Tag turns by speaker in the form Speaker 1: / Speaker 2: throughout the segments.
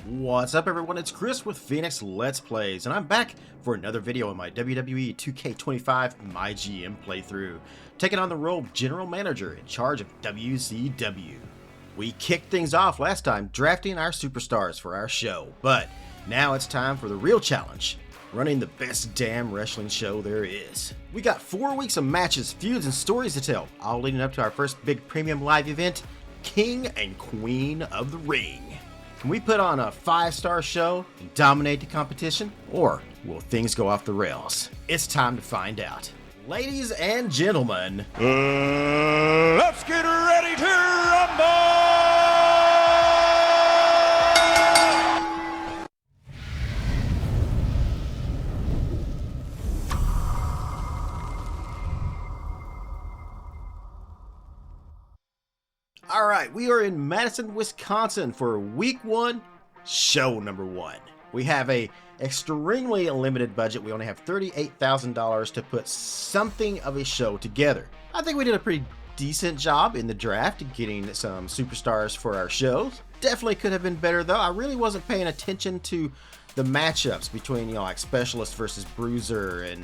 Speaker 1: What's up everyone, it's Chris with Phoenix Let's Plays, and I'm back for another video on my WWE 2k25 MyGM playthrough, taking on the role of General Manager in charge of WCW. We kicked things off last time drafting our superstars for our show, but now it's time for the real challenge, running the best damn wrestling show there is. We got 4 weeks of matches, feuds, and stories to tell, all leading up to our first big premium live event, King and Queen of the Ring. Can we put on a 5-star show and dominate the competition, or will things go off the rails? It's time to find out. Ladies and gentlemen,
Speaker 2: let's get ready to rumble!
Speaker 1: Alright, we are in Madison, Wisconsin for week 1, show number 1. We have a extremely limited budget. We only have $38,000 to put something of a show together. I think we did a pretty decent job in the draft getting some superstars for our shows. Definitely could have been better though. I really wasn't paying attention to the matchups between, like Specialist versus Bruiser and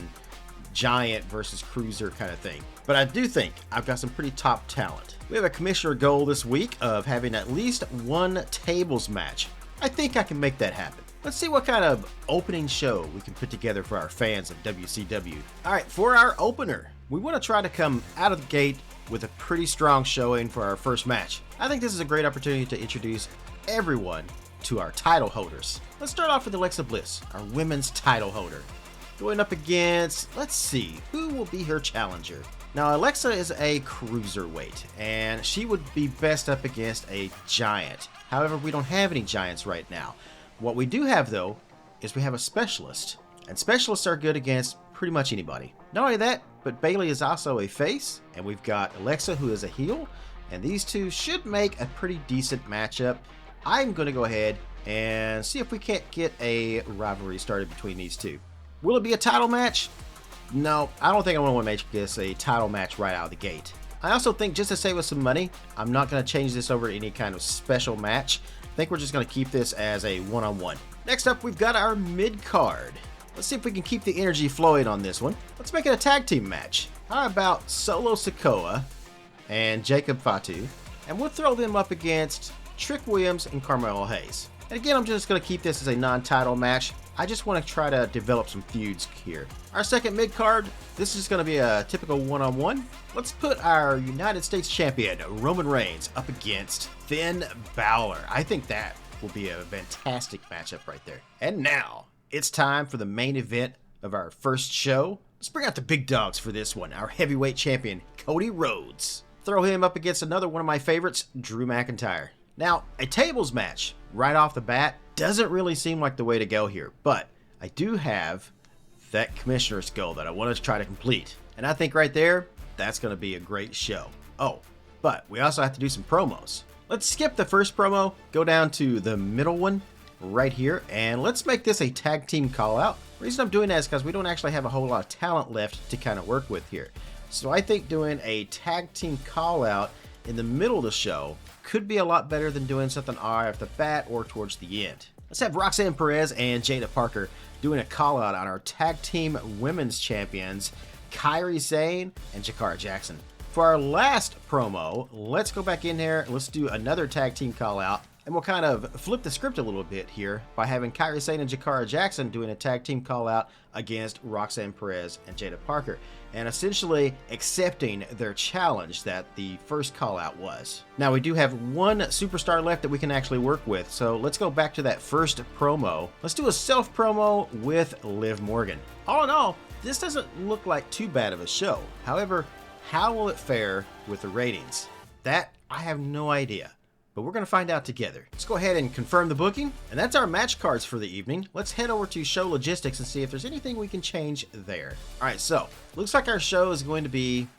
Speaker 1: Giant versus Cruiser kind of thing. But I do think I've got some pretty top talent. We have a commissioner goal this week of having at least one tables match. I think I can make that happen. Let's see what kind of opening show we can put together for our fans of WCW. Alright, for our opener, we want to try to come out of the gate with a pretty strong showing for our first match. I think this is a great opportunity to introduce everyone to our title holders. Let's start off with Alexa Bliss, our women's title holder. Going up against, let's see, who will be her challenger? Now, Alexa is a cruiserweight, and she would be best up against a giant. However, we don't have any giants right now. What we do have, though, is we have a specialist, and specialists are good against pretty much anybody. Not only that, but Bayley is also a face, and we've got Alexa, who is a heel, and these two should make a pretty decent matchup. I'm going to go ahead and see if we can't get a rivalry started between these two. Will it be a title match? No, I don't think I want to make this a title match right out of the gate. I also think just to save us some money, I'm not going to change this over to any kind of special match. I think we're just going to keep this as a one-on-one. Next up, we've got our mid-card. Let's see if we can keep the energy flowing on this one. Let's make it a tag team match. How about Solo Sikoa and Jacob Fatu? And we'll throw them up against Trick Williams and Carmelo Hayes. And again, I'm just going to keep this as a non-title match. I just want to try to develop some feuds here. Our second mid-card, this is going to be a typical one-on-one. Let's put our United States Champion, Roman Reigns, up against Finn Balor. I think that will be a fantastic matchup right there. And now, it's time for the main event of our first show. Let's bring out the big dogs for this one. Our heavyweight champion, Cody Rhodes. Throw him up against another one of my favorites, Drew McIntyre. Now, a tables match right off the bat doesn't really seem like the way to go here, but I do have that commissioner's goal that I want to try to complete. And I think right there, that's going to be a great show. Oh, but we also have to do some promos. Let's skip the first promo, go down to the middle one right here, and let's make this a tag team call out. The reason I'm doing that is because we don't actually have a whole lot of talent left to kind of work with here. So I think doing a tag team call out in the middle of the show could be a lot better than doing something right off the bat or towards the end. Let's have Roxanne Perez and Jada Parker doing a call out on our tag team women's champions, Kairi Sane and Jakara Jackson. For our last promo, let's go back in there and let's do another tag team call out. And we'll kind of flip the script a little bit here by having Kairi Sane and Jakara Jackson doing a tag team call out against Roxanne Perez and Jada Parker, and essentially accepting their challenge that the first call out was. Now we do have one superstar left that we can actually work with, so let's go back to that first promo. Let's do a self promo with Liv Morgan. All in all, this doesn't look like too bad of a show. However, how will it fare with the ratings? That I have no idea. But we're going to find out together. Let's go ahead and confirm the booking. And that's our match cards for the evening. Let's head over to show logistics and see if there's anything we can change there. All right, so looks like our show is going to be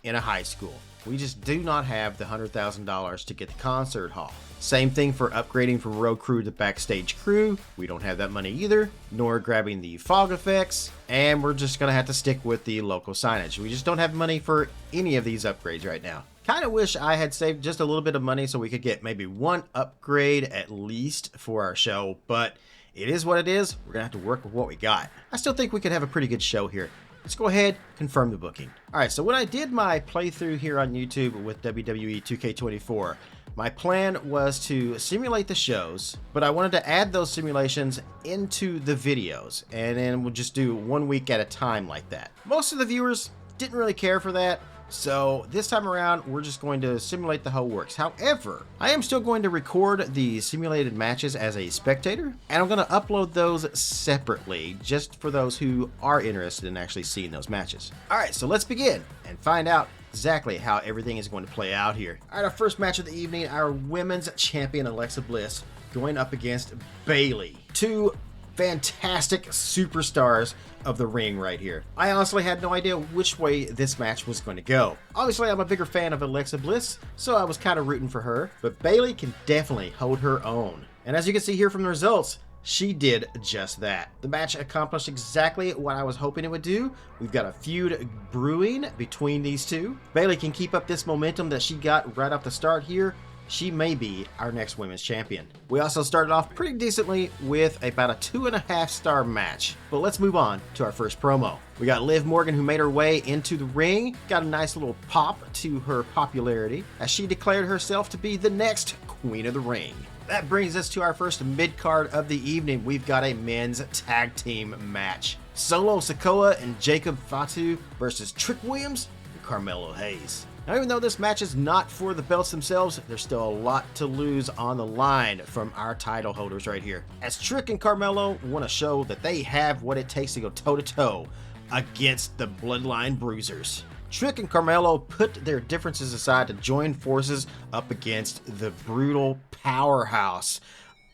Speaker 1: in a high school. We just do not have the $100,000 to get the concert hall. Same thing for upgrading from road crew to backstage crew. We don't have that money either, nor grabbing the fog effects. And we're just going to have to stick with the local signage. We just don't have money for any of these upgrades right now. Kind of wish I had saved just a little bit of money so we could get maybe one upgrade at least for our show, but it is what it is. We're gonna have to work with what we got. I still think we could have a pretty good show here. Let's go ahead, confirm the booking. All right, so when I did my playthrough here on YouTube with WWE 2k24, my plan was to simulate the shows, but I wanted to add those simulations into the videos, and then we'll just do 1 week at a time like that. Most of the viewers didn't really care for that, so this time around, we're just going to simulate the whole works. However, I am still going to record the simulated matches as a spectator, and I'm going to upload those separately, just for those who are interested in actually seeing those matches. All right, so let's begin and find out exactly how everything is going to play out here. All right, our first match of the evening, our women's champion Alexa Bliss going up against Bayley. Two fantastic superstars of the ring right here. I honestly had no idea which way this match was going to go. Obviously, I'm a bigger fan of Alexa Bliss, so I was kind of rooting for her, but Bayley can definitely hold her own. And as you can see here from the results, she did just that. The match accomplished exactly what I was hoping it would do. We've got a feud brewing between these two. Bayley can keep up this momentum that she got right off the start here. She may be our next women's champion. We also started off pretty decently with about a 2.5-star match. But let's move on to our first promo. We got Liv Morgan, who made her way into the ring, got a nice little pop to her popularity as she declared herself to be the next Queen of the Ring. That brings us to our first mid-card of the evening. We've got a men's tag team match. Solo Sikoa and Jacob Fatu versus Trick Williams and Carmelo Hayes. Now, even though this match is not for the belts themselves, there's still a lot to lose on the line from our title holders right here, as Trick and Carmelo want to show that they have what it takes to go toe-to-toe against the Bloodline Bruisers. Trick and Carmelo put their differences aside to join forces up against the brutal powerhouse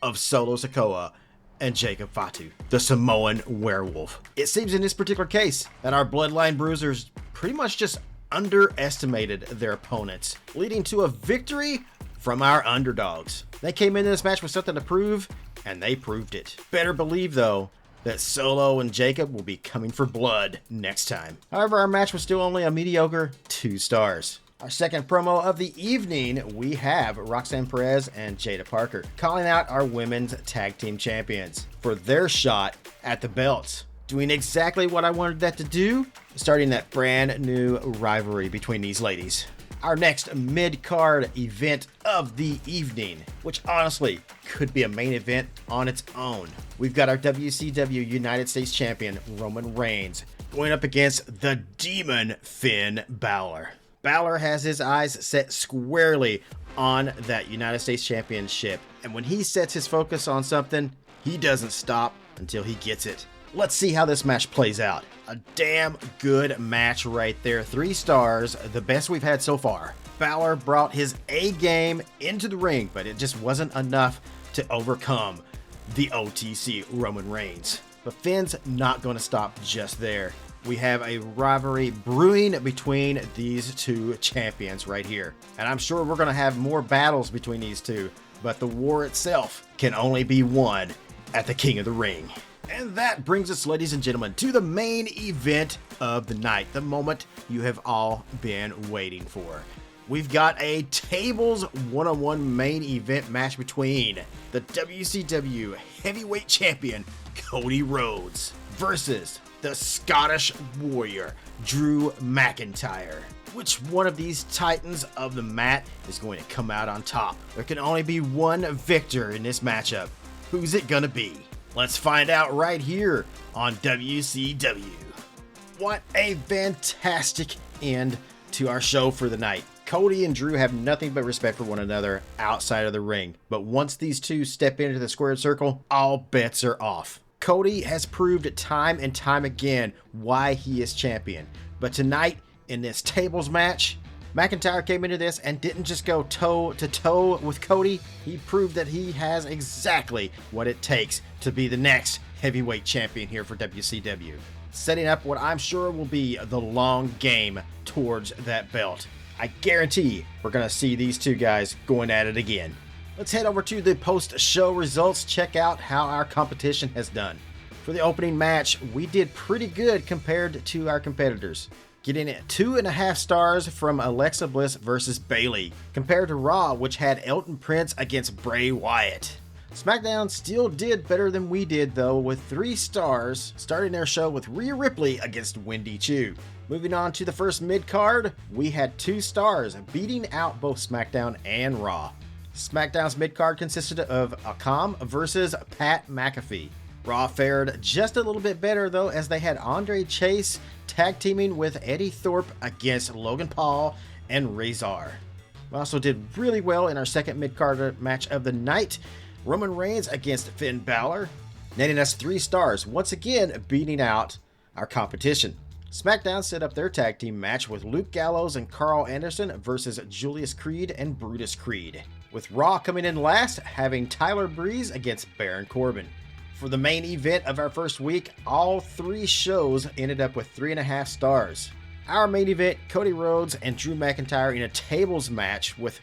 Speaker 1: of Solo Sikoa and Jacob Fatu, the Samoan werewolf. It seems in this particular case that our Bloodline Bruisers pretty much just underestimated their opponents, leading to a victory from our underdogs. They came into this match with something to prove, and they proved it. Better believe, though, that Solo and Jacob will be coming for blood next time. However, our match was still only a mediocre 2 stars. Our second promo of the evening, we have Roxanne Perez and Jada Parker calling out our women's tag team champions for their shot at the belts. Doing exactly what I wanted that to do, starting that brand new rivalry between these ladies. Our next mid-card event of the evening, which honestly could be a main event on its own. We've got our WCW United States Champion Roman Reigns going up against the Demon Finn Balor. Balor has his eyes set squarely on that United States Championship, and when he sets his focus on something, he doesn't stop until he gets it. Let's see how this match plays out. A damn good match right there. 3 stars, the best we've had so far. Balor brought his A game into the ring, but it just wasn't enough to overcome the OTC Roman Reigns. But Finn's not going to stop just there. We have a rivalry brewing between these two champions right here. And I'm sure we're going to have more battles between these two, but the war itself can only be won at the King of the Ring. And that brings us, ladies and gentlemen, to the main event of the night, the moment you have all been waiting for. We've got a tables one-on-one main event match between the WCW Heavyweight Champion Cody Rhodes versus the Scottish Warrior Drew McIntyre. Which one of these titans of the mat is going to come out on top? There can only be one victor in this matchup. Who's it gonna be? Let's find out right here on WCW. What a fantastic end to our show for the night. Cody and Drew have nothing but respect for one another outside of the ring, but once these two step into the squared circle, all bets are off. Cody has proved time and time again why he is champion, but tonight in this tables match, McIntyre came into this and didn't just go toe to toe with Cody. He proved that he has exactly what it takes to be the next heavyweight champion here for WCW, setting up what I'm sure will be the long game towards that belt. I guarantee we're going to see these two guys going at it again. Let's head over to the post-show results, check out how our competition has done. For the opening match, we did pretty good compared to our competitors. getting 2.5 stars from Alexa Bliss versus Bayley, compared to Raw, which had Elton Prince against Bray Wyatt. SmackDown still did better than we did though, with 3 stars, starting their show with Rhea Ripley against Wendy Chu. Moving on to the first mid-card, we had 2 stars, beating out both SmackDown and Raw. SmackDown's mid-card consisted of Akam versus Pat McAfee. Raw fared just a little bit better though, as they had Andre Chase tag teaming with Eddie Thorpe against Logan Paul and Razor. We also did really well in our second mid-card match of the night, Roman Reigns against Finn Balor, netting us 3 stars, once again beating out our competition. SmackDown set up their tag team match with Luke Gallows and Carl Anderson versus Julius Creed and Brutus Creed, with Raw coming in last, having Tyler Breeze against Baron Corbin. For the main event of our first week, all 3 shows ended up with 3.5 stars. Our main event, Cody Rhodes and Drew McIntyre in a tables match, with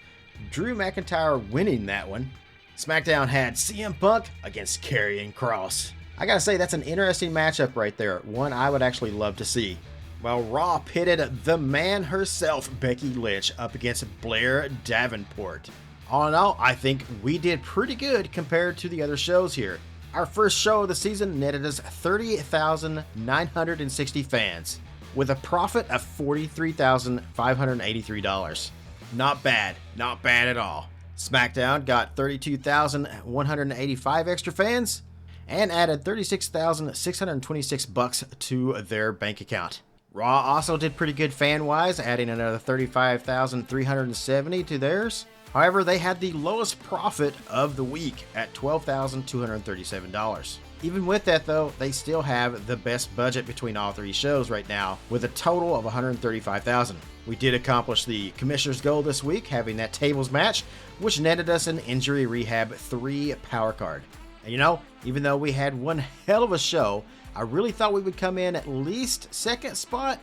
Speaker 1: Drew McIntyre winning that one. SmackDown had CM Punk against Karrion Kross. I gotta say, that's an interesting matchup right there, one I would actually love to see. While Raw pitted the man herself, Becky Lynch, up against Blair Davenport. All in all, I think we did pretty good compared to the other shows here. Our first show of the season netted us 30,960 fans, with a profit of $43,583. Not bad at all. SmackDown got 32,185 extra fans and added $36,626 to their bank account. Raw also did pretty good fan-wise, adding another 35,370 to theirs. However, they had the lowest profit of the week at $12,237. Even with that though, they still have the best budget between all 3 shows right now, with a total of $135,000. We did accomplish the Commissioner's goal this week, having that tables match, which netted us an Injury Rehab 3 power card. And you know, even though we had one hell of a show, I really thought we would come in at least second spot.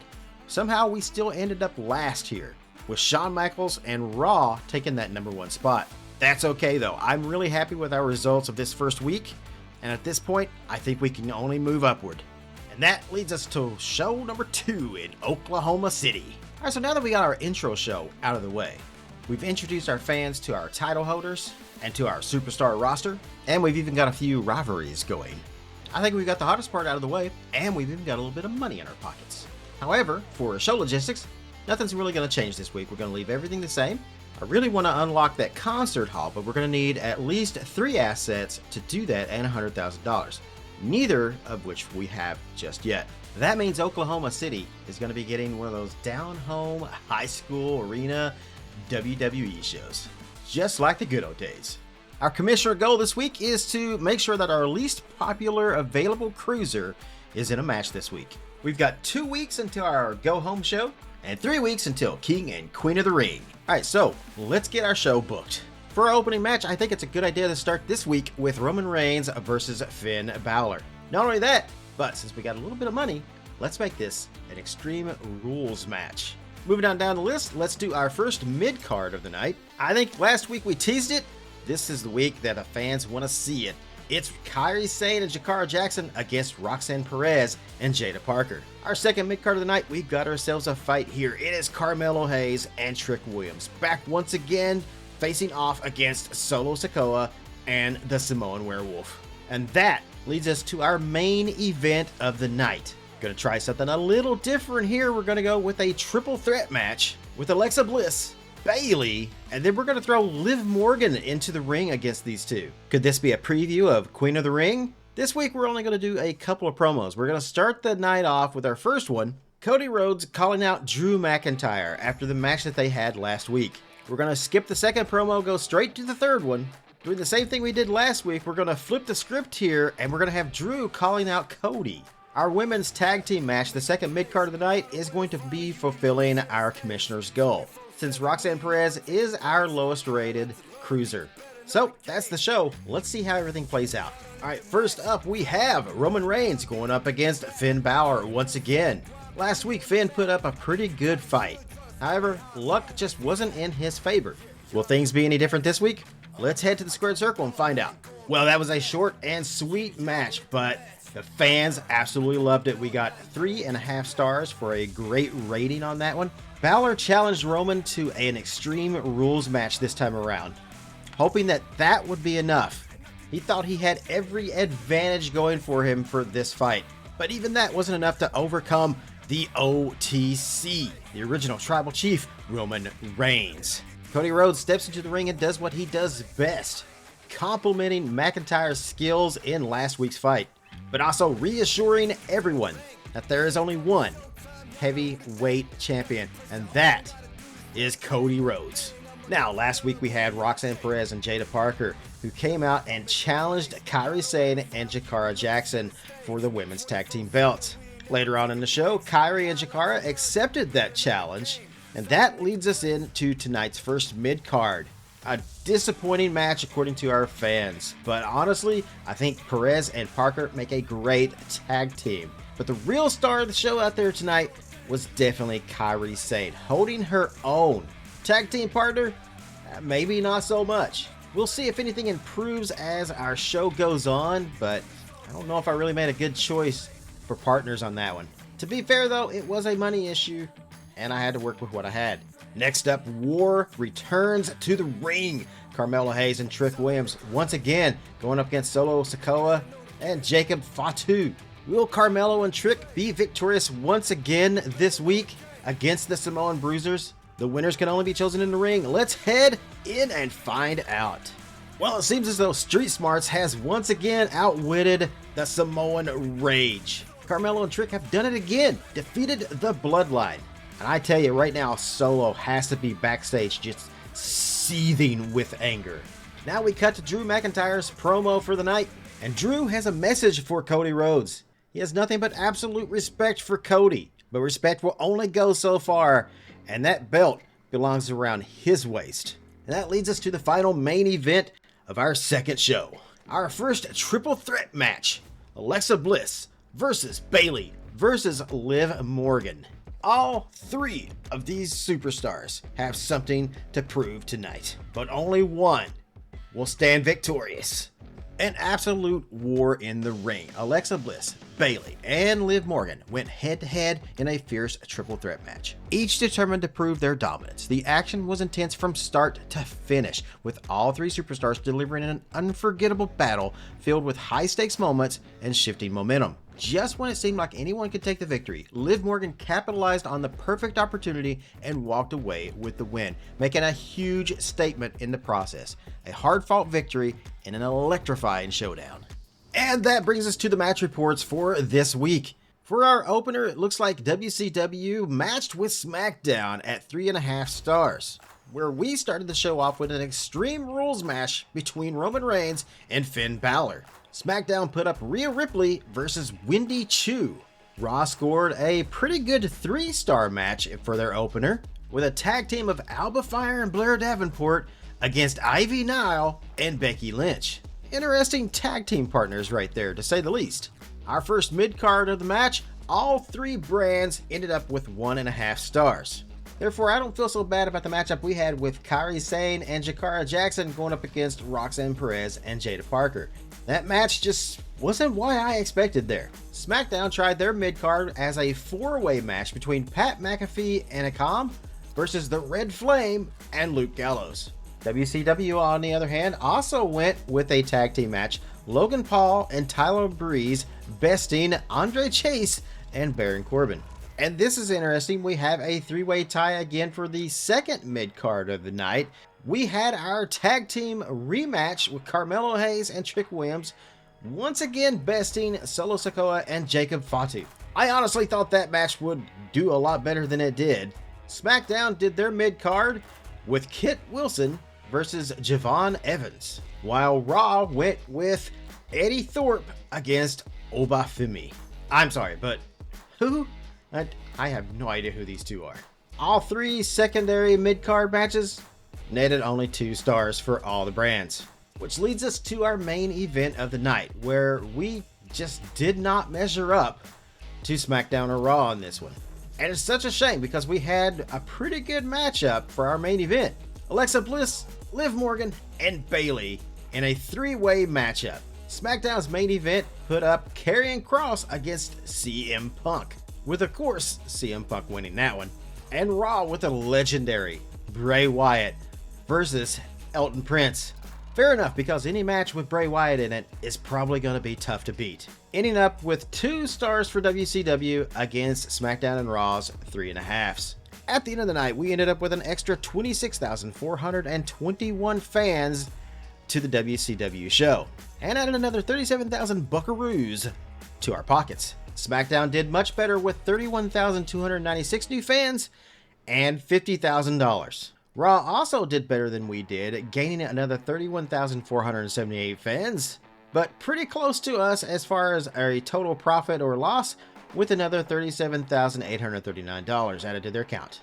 Speaker 1: Somehow we still ended up last here, with Shawn Michaels and Raw taking that number 1 spot. That's okay though, I'm really happy with our results of this first week, and at this point, I think we can only move upward. And that leads us to show number 2 in Oklahoma City. Alright, so now that we got our intro show out of the way, we've introduced our fans to our title holders and to our superstar roster, and we've even got a few rivalries going. I think we've got the hottest part out of the way, and we've even got a little bit of money in our pockets. However, for show logistics, nothing's really going to change this week. We're going to leave everything the same. I really want to unlock that concert hall, but we're going to need at least 3 assets to do that and $100,000. Neither of which we have just yet. That means Oklahoma City is going to be getting one of those down-home high school arena WWE shows, just like the good old days. Our commissioner goal this week is to make sure that our least popular available cruiser is in a match this week. We've got 2 weeks until our go-home show, and 3 weeks until King and Queen of the Ring. Alright, so let's get our show booked. For our opening match, I think it's a good idea to start this week with Roman Reigns versus Finn Balor. Not only that, but since we got a little bit of money, let's make this an Extreme Rules match. Moving on down the list, let's do our first mid-card of the night. I think last week we teased it. This is the week that the fans want to see it. It's Kairi Sane and Jakara Jackson against Roxanne Perez and Jada Parker. Our second mid-card of the night, we've got ourselves a fight here. It is Carmelo Hayes and Trick Williams back once again, facing off against Solo Sikoa and the Samoan Werewolf. And that leads us to our main event of the night. Gonna try something a little different here. We're gonna go with a triple threat match with Alexa Bliss, Bayley, and then we're going to throw Liv Morgan into the ring against these two. Could this be a preview of Queen of the Ring? This week we're only going to do a couple of promos. We're going to start the night off with our first one, Cody Rhodes calling out Drew McIntyre after the match that they had last week. We're going to skip the second promo, go straight to the third one. Doing the same thing we did last week, we're going to flip the script here, and we're going to have Drew calling out Cody. Our women's tag team match, the second mid-card of the night, is going to be fulfilling our commissioner's goal, since Roxanne Perez is our lowest rated cruiser. So that's the show. Let's see how everything plays out. Alright, first up we have Roman Reigns going up against Finn Balor once again. Last week Finn put up a pretty good fight. However, luck just wasn't in his favor. Will things be any different this week? Let's head to the squared circle and find out. Well, that was a short and sweet match, but the fans absolutely loved it. We got 3.5 stars for a great rating on that one. Balor challenged Roman to an Extreme Rules match this time around, hoping that that would be enough. He thought he had every advantage going for him for this fight, but even that wasn't enough to overcome the OTC, the original tribal chief, Roman Reigns. Cody Rhodes steps into the ring and does what he does best, complimenting McIntyre's skills in last week's fight, but also reassuring everyone that there is only one heavyweight champion, and that is Cody Rhodes. Now, last week we had Roxanne Perez and Jada Parker, who came out and challenged Kairi Sane and Jakara Jackson for the women's tag team belts. Later on in the show, Kairi and Jakara accepted that challenge, and that leads us into tonight's first mid-card. A disappointing match according to our fans, but honestly, I think Perez and Parker make a great tag team. But the real star of the show out there tonight was definitely Kairi Sane, holding her own. Tag team partner? Maybe not so much. We'll see if anything improves as our show goes on, but I don't know if I really made a good choice for partners on that one. To be fair though, it was a money issue, and I had to work with what I had. Next up, War returns to the ring. Carmelo Hayes and Trick Williams once again going up against Solo Sikoa and Jacob Fatu. Will Carmelo and Trick be victorious once again this week against the Samoan Bruisers? The winners can only be chosen in the ring. Let's head in and find out. Well, it seems as though Street Smarts has once again outwitted the Samoan Rage. Carmelo and Trick have done it again, defeated the Bloodline. And I tell you right now, Solo has to be backstage just seething with anger. Now we cut to Drew McIntyre's promo for the night, and Drew has a message for Cody Rhodes. He has nothing but absolute respect for Cody, but respect will only go so far, and that belt belongs around his waist. And that leads us to the final main event of our second show. Our first triple threat match, Alexa Bliss versus Bayley versus Liv Morgan. All three of these superstars have something to prove tonight, but only one will stand victorious. An absolute war in the ring. Alexa Bliss, Bayley, and Liv Morgan went head-to-head in a fierce triple threat match, each determined to prove their dominance. The action was intense from start to finish, with all three superstars delivering an unforgettable battle filled with high-stakes moments and shifting momentum. Just when it seemed like anyone could take the victory, Liv Morgan capitalized on the perfect opportunity and walked away with the win, making a huge statement in the process. A hard-fought victory in an electrifying showdown. And that brings us to the match reports for this week. For our opener, it looks like WCW matched with SmackDown at 3.5 stars, where we started the show off with an Extreme Rules match between Roman Reigns and Finn Balor. SmackDown put up Rhea Ripley versus Wendy Chu. Raw scored a pretty good 3-star match for their opener, with a tag team of Alba Fire and Blair Davenport against Ivy Nile and Becky Lynch. Interesting tag team partners right there, to say the least. Our first mid-card of the match, all three brands ended up with 1.5 stars. Therefore, I don't feel so bad about the matchup we had with Kairi Sane and Jakara Jackson going up against Roxanne Perez and Jada Parker. That match just wasn't what I expected there. SmackDown tried their mid-card as a 4-way match between Pat McAfee and Akam versus the Red Flame and Luke Gallows. WCW, on the other hand, also went with a tag team match, Logan Paul and Tyler Breeze besting Andre Chase and Baron Corbin. And this is interesting, we have a 3-way tie again for the second mid-card of the night. We had our tag team rematch with Carmelo Hayes and Trick Williams, once again besting Solo Sikoa and Jacob Fatu. I honestly thought that match would do a lot better than it did. SmackDown did their mid-card with Kit Wilson versus Javon Evans, while Raw went with Eddie Thorpe against Obafemi. I'm sorry, but who? I have no idea who these two are. All three secondary mid-card matches netted only 2 stars for all the brands. Which leads us to our main event of the night, where we just did not measure up to SmackDown or Raw on this one. And it's such a shame because we had a pretty good matchup for our main event. Alexa Bliss, Liv Morgan, and Bayley In a three-way matchup, SmackDown's main event put up Karrion Kross against CM Punk, with of course CM Punk winning that one, and Raw with a legendary Bray Wyatt versus Elton Prince. Fair enough, because any match with Bray Wyatt in it is probably going to be tough to beat. Ending up with 2 stars for WCW against SmackDown and Raw's 3.5s. At the end of the night, we ended up with an extra 26,421 fans to the WCW show, and added another 37,000 buckaroos to our pockets. SmackDown did much better with 31,296 new fans and $50,000. Raw also did better than we did, gaining another 31,478 fans, but pretty close to us as far as a total profit or loss, with another $37,839 added to their count.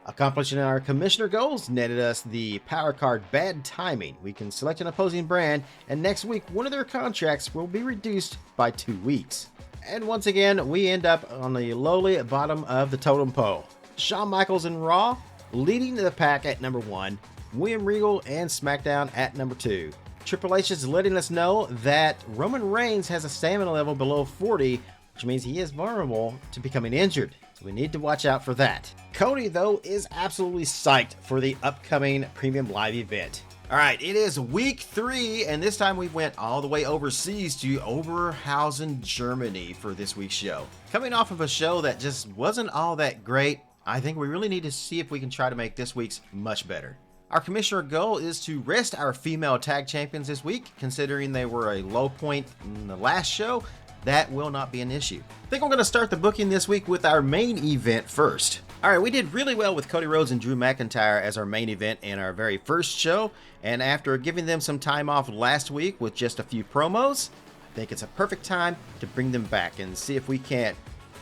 Speaker 1: Accomplishing our commissioner goals netted us the power card Bad Timing. We can select an opposing brand, and next week one of their contracts will be reduced by 2 weeks. And once again, we end up on the lowly bottom of the totem pole. Shawn Michaels and Raw leading the pack at number 1, William Regal and SmackDown at number 2. Triple H is letting us know that Roman Reigns has a stamina level below 40, which means he is vulnerable to becoming injured. So we need to watch out for that. Cody, though, is absolutely psyched for the upcoming Premium Live event. Alright, it is week 3, and this time we went all the way overseas to Oberhausen, Germany for this week's show. Coming off of a show that just wasn't all that great, I think we really need to see if we can try to make this week's much better. Our commissioner goal is to rest our female tag champions this week, considering they were a low point in the last show. That will not be an issue. I think I'm going to start the booking this week with our main event first. Alright, we did really well with Cody Rhodes and Drew McIntyre as our main event in our very first show, and after giving them some time off last week with just a few promos, I think it's a perfect time to bring them back and see if we can't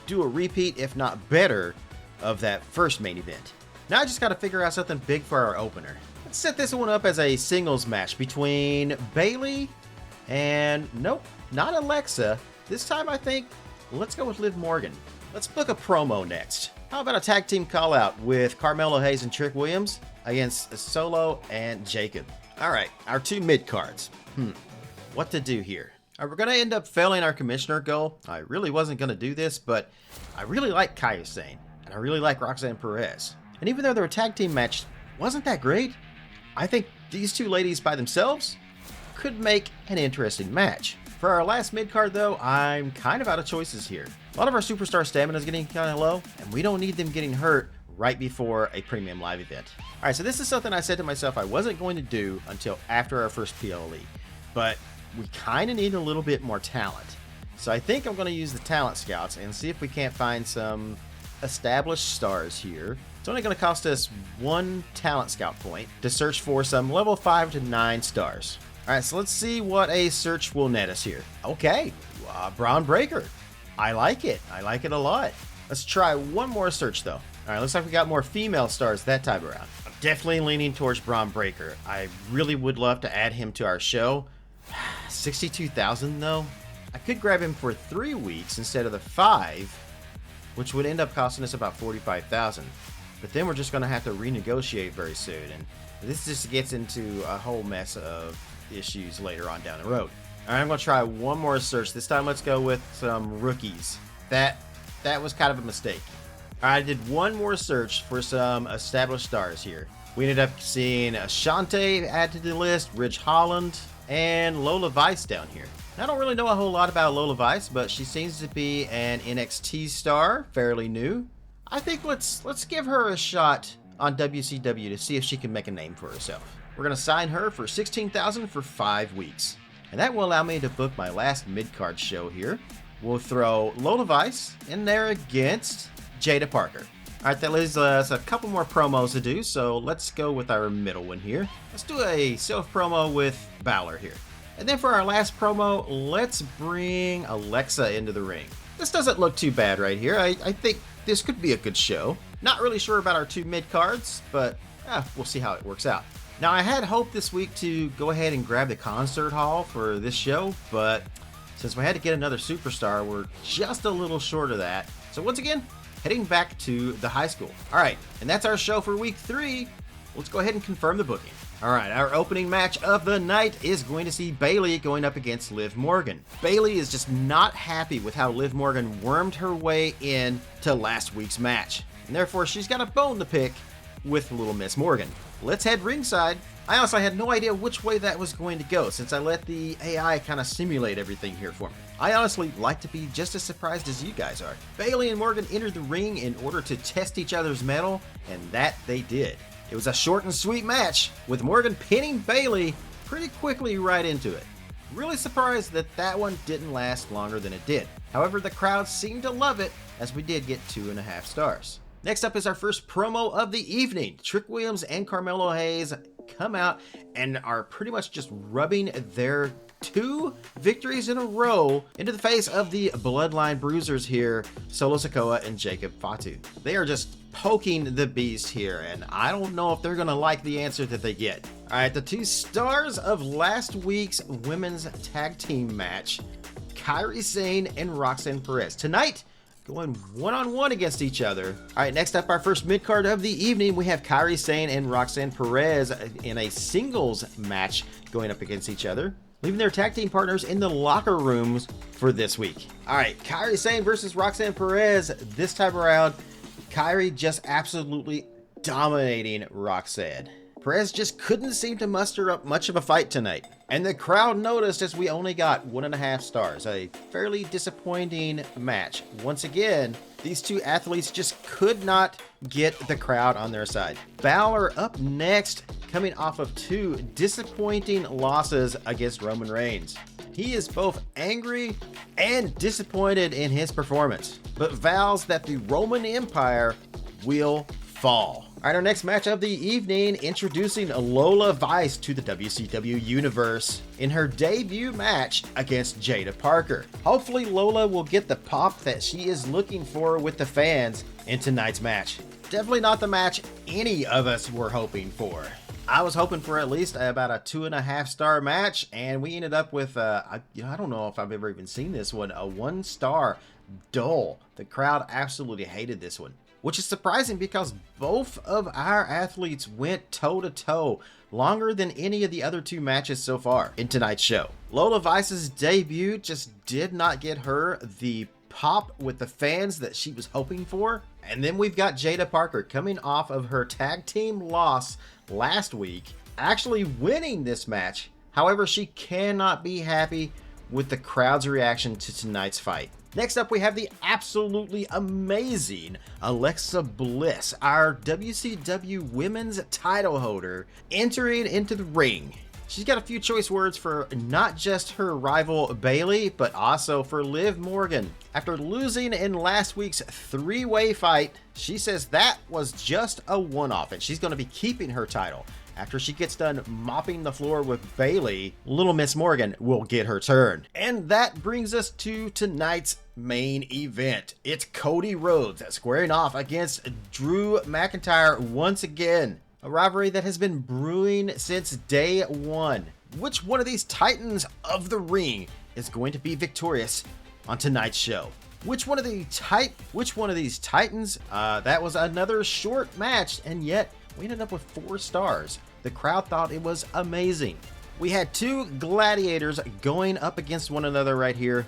Speaker 1: do a repeat, if not better, of that first main event. Now I just got to figure out something big for our opener. Let's set this one up as a singles match between Bayley and, nope, not Alexa. This time I think, let's go with Liv Morgan. Let's book a promo next. How about a tag team call out with Carmelo Hayes and Trick Williams against Solo and Jacob. Alright, our 2 mid cards. What to do here? We're going to end up failing our commissioner goal. I really wasn't going to do this, but I really like Kairi Sane. And I really like Roxanne Perez. And even though their tag team match wasn't that great, I think these 2 ladies by themselves could make an interesting match. For our last mid-card though, I'm kind of out of choices here. A lot of our superstar stamina is getting kind of low, and we don't need them getting hurt right before a premium live event. Alright, so this is something I said to myself I wasn't going to do until after our first PLE. But we kind of need a little bit more talent. So I think I'm going to use the talent scouts and see if we can't find some established stars here. It's only going to cost us 1 talent scout point to search for some level 5 to 9 stars. Alright, so let's see what a search will net us here. Okay, Braun Breaker. I like it. I like it a lot. Let's try one more search though. Alright, looks like we got more female stars that time around. I'm definitely leaning towards Braun Breaker. I really would love to add him to our show. 62,000 though? I could grab him for 3 weeks instead of the 5, which would end up costing us about 45,000. But then we're just going to have to renegotiate very soon, and this just gets into a whole mess of issues later on down the road. Alright, I'm going to try one more search. This time let's go with some rookies. That was kind of a mistake. Alright, I did one more search for some established stars here. We ended up seeing Ashante add to the list, Ridge Holland, and Lola Vice down here. I don't really know a whole lot about Lola Vice, but she seems to be an NXT star, fairly new. I think let's give her a shot on WCW to see if she can make a name for herself. We're going to sign her for $16,000 for 5 weeks. And that will allow me to book my last mid-card show here. We'll throw Lola Vice in there against Jada Parker. Alright, that leaves us a couple more promos to do, so let's go with our middle one here. Let's do a self-promo with Balor here. And then for our last promo, let's bring Alexa into the ring. This doesn't look too bad right here. I think this could be a good show. Not really sure about our 2 mid-cards, but we'll see how it works out. Now, I had hoped this week to go ahead and grab the concert hall for this show, but since we had to get another superstar, we're just a little short of that. So once again, heading back to the high school. Alright, and that's our show for week 3. Let's go ahead and confirm the booking. Alright, our opening match of the night is going to see Bayley going up against Liv Morgan. Bayley is just not happy with how Liv Morgan wormed her way in to last week's match, and therefore she's got a bone to pick with Little Miss Morgan. Let's head ringside. I honestly had no idea which way that was going to go since I let the AI kind of simulate everything here for me. I honestly like to be just as surprised as you guys are. Bayley and Morgan entered the ring in order to test each other's mettle, and that they did. It was a short and sweet match, with Morgan pinning Bayley pretty quickly right into it. Really surprised that that one didn't last longer than it did. However, the crowd seemed to love it, as we did get 2.5 stars. Next up is our first promo of the evening. Trick Williams and Carmelo Hayes come out and are pretty much just rubbing their 2 victories in a row into the face of the Bloodline Bruisers here, Solo Sikoa and Jacob Fatu. They are just poking the beast here, and I don't know if they're gonna like the answer that they get. Alright, the 2 stars of last week's women's tag team match, Kairi Sane and Roxanne Perez. Tonight, going one-on-one against each other. Alright, next up, our first mid-card of the evening, we have Kairi Sane and Roxanne Perez in a singles match going up against each other, leaving their tag team partners in the locker rooms for this week. Alright, Kairi Sane versus Roxanne Perez. This time around, Kairi just absolutely dominating Roxanne. Perez just couldn't seem to muster up much of a fight tonight, and the crowd noticed as we only got 1.5 stars. A fairly disappointing match. Once again, these 2 athletes just could not get the crowd on their side. Balor up next, coming off of 2 disappointing losses against Roman Reigns. He is both angry and disappointed in his performance, but vows that the Roman Empire will fall. Alright, our next match of the evening, introducing Lola Vice to the WCW Universe in her debut match against Jada Parker. Hopefully Lola will get the pop that she is looking for with the fans in tonight's match. Definitely not the match any of us were hoping for. I was hoping for at least about a 2.5 star match, and we ended up with, I don't know if I've ever even seen this one, a 1 star dull. The crowd absolutely hated this one, which is surprising because both of our athletes went toe-to-toe longer than any of the other 2 matches so far in tonight's show. Lola Vice's debut just did not get her the pop with the fans that she was hoping for. And then we've got Jada Parker coming off of her tag team loss last week, actually winning this match. However, she cannot be happy with the crowd's reaction to tonight's fight. Next up, we have the absolutely amazing Alexa Bliss, our WCW Women's title holder, entering into the ring. She's got a few choice words for not just her rival Bayley, but also for Liv Morgan. After losing in last week's 3-way fight, she says that was just a one-off and she's going to be keeping her title. After she gets done mopping the floor with Bayley, Little Miss Morgan will get her turn. And that brings us to tonight's main event. It's Cody Rhodes squaring off against Drew McIntyre once again. A rivalry that has been brewing since day one. Which one of these titans of the ring is going to be victorious on tonight's show? Which one of these titans? That was another short match, and yet we ended up with 4 stars. The crowd thought it was amazing. We had 2 gladiators going up against one another right here.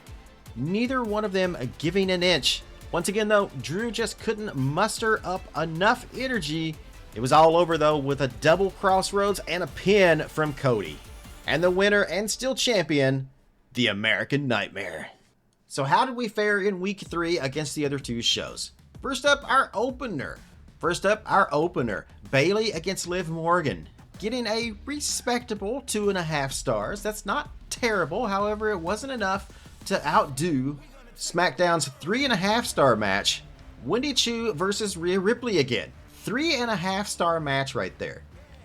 Speaker 1: Neither one of them giving an inch. Once again though, Drew just couldn't muster up enough energy. It was all over though with a double crossroads and a pin from Cody. And the winner and still champion, the American Nightmare. So how did we fare in week 3 against the other 2 shows? First up, our opener. Bayley against Liv Morgan. Getting a respectable 2.5 stars. That's not terrible. However, it wasn't enough to outdo SmackDown's 3.5 star match, Wendy Choo versus Rhea Ripley again. 3.5 star match right there.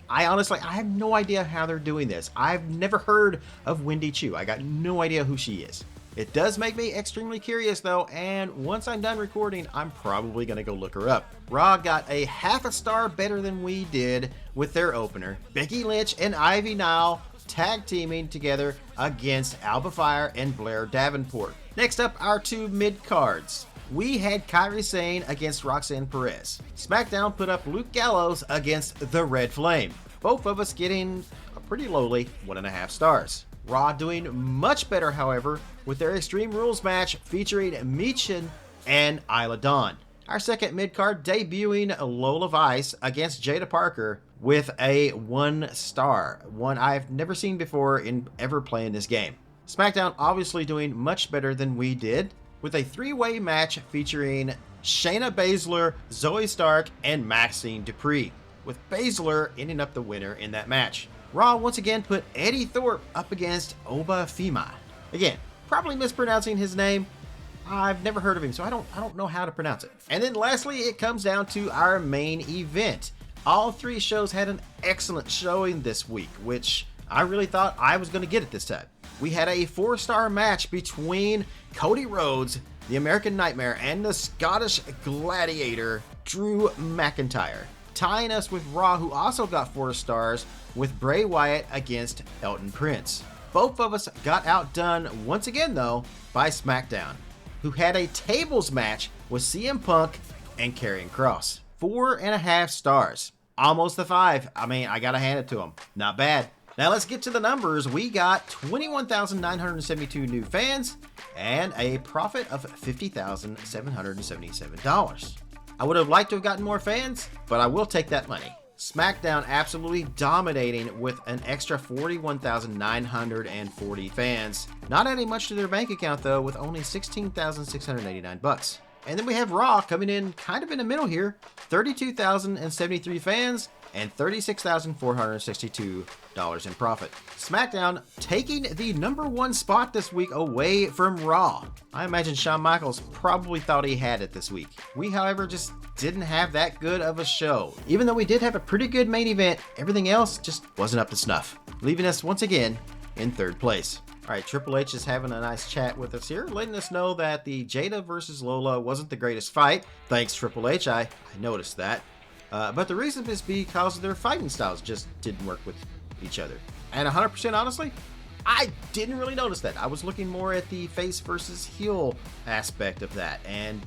Speaker 1: I have no idea how they're doing this. I've never heard of Wendy Choo. I got no idea who she is. It does make me extremely curious though, and once I'm done recording, I'm probably gonna go look her up. Raw got a 0.5 star better than we did with their opener. Becky Lynch and Ivy Nile tag teaming together against Alba Fire and Blair Davenport. Next up, our 2 mid cards. We had Kairi Sane against Roxanne Perez. SmackDown put up Luke Gallows against The Red Flame. both of us getting a pretty lowly 1.5 stars. Raw doing much better, however, with their Extreme Rules match featuring Michin and Isla Dawn. Our second mid-card debuting Lola Vice against Jada Parker with a 1 star, one I've never seen before in ever playing this game. SmackDown obviously doing much better than we did, with a 3-way match featuring Shayna Baszler, Zoe Stark, and Maxine Dupree, with Baszler ending up the winner in that match. Raw once again put Eddie Thorpe up against Oba Fima. Again, probably mispronouncing his name. I've never heard of him, so I don't know how to pronounce it. And then lastly, it comes down to our main event. All 3 shows had an excellent showing this week, which I really thought I was going to get it this time. We had a 4-star match between Cody Rhodes, the American Nightmare, and the Scottish Gladiator, Drew McIntyre, tying us with Raw, who also got 4 stars, with Bray Wyatt against Elton Prince. Both of us got outdone once again, though, by SmackDown, who had a tables match with CM Punk and Karrion Kross. 4.5 stars. Almost the 5. I mean, I gotta hand it to them. Not bad. Now let's get to the numbers. We got 21,972 new fans and a profit of $50,777. I would have liked to have gotten more fans, but I will take that money. SmackDown absolutely dominating with an extra 41,940 fans. Not adding much to their bank account though, with only $16,689. And then we have Raw coming in kind of in the middle here, 32,073 fans and $36,462 in profit. SmackDown taking the #1 spot this week away from Raw. I imagine Shawn Michaels probably thought he had it this week. We, however, just didn't have that good of a show. Even though we did have a pretty good main event, everything else just wasn't up to snuff, leaving us once again in 3rd place. All right, Triple H is having a nice chat with us here, letting us know that the Jada versus Lola wasn't the greatest fight. Thanks, Triple H. I noticed that. But the reason is because their fighting styles just didn't work with each other. And 100% honestly, I didn't really notice that. I was looking more at the face versus heel aspect of that. And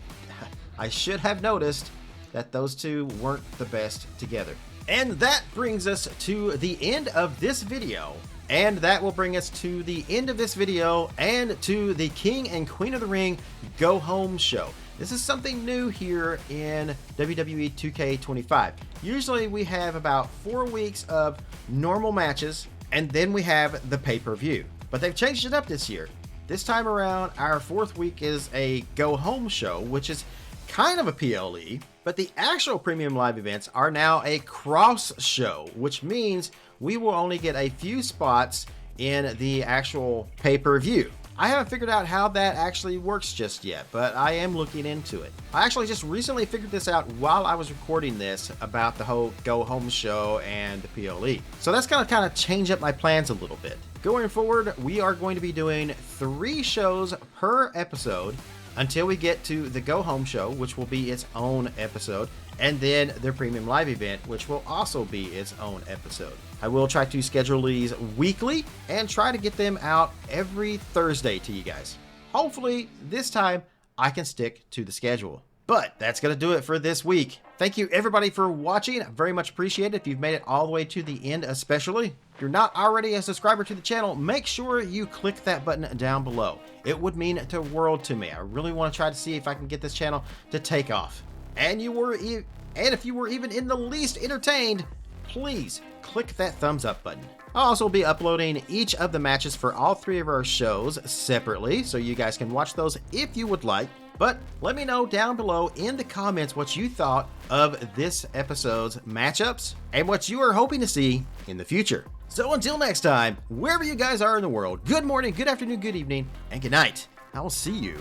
Speaker 1: I should have noticed that those two weren't the best together. And that brings us to the end of this video. And that will bring us to the end of this video and to the King and Queen of the Ring Go Home show. This is something new here in WWE 2k25. Usually we have about 4 weeks of normal matches, and then we have the pay-per-view. But they've changed it up this year. This time around, our 4th week is a Go Home show, which is kind of a PLE, but the actual premium live events are now a cross show, which means we will only get a few spots in the actual pay-per-view. I haven't figured out how that actually works just yet, but I am looking into it. I actually just recently figured this out while I was recording this about the whole Go Home show and the PLE. So that's going to kind of change up my plans a little bit. Going forward, we are going to be doing 3 shows per episode until we get to the Go Home show, which will be its own episode, and then the premium live event, which will also be its own episode. I will try to schedule these weekly and try to get them out every Thursday to you guys. Hopefully this time I can stick to the schedule. But that's going to do it for this week. Thank you everybody for watching. I very much appreciate it if you've made it all the way to the end especially. If you're not already a subscriber to the channel, make sure you click that button down below. It would mean the world to me. I really want to try to see if I can get this channel to take off. And if you were even in the least entertained, please click that thumbs up button. I'll also be uploading each of the matches for all 3 of our shows separately, so you guys can watch those if you would like. But let me know down below in the comments what you thought of this episode's matchups and what you are hoping to see in the future. So until next time, wherever you guys are in the world, good morning, good afternoon, good evening, and good night. I will see you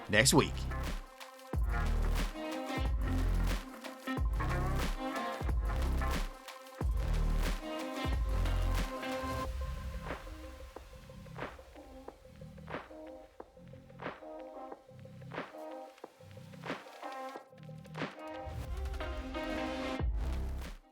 Speaker 1: next week.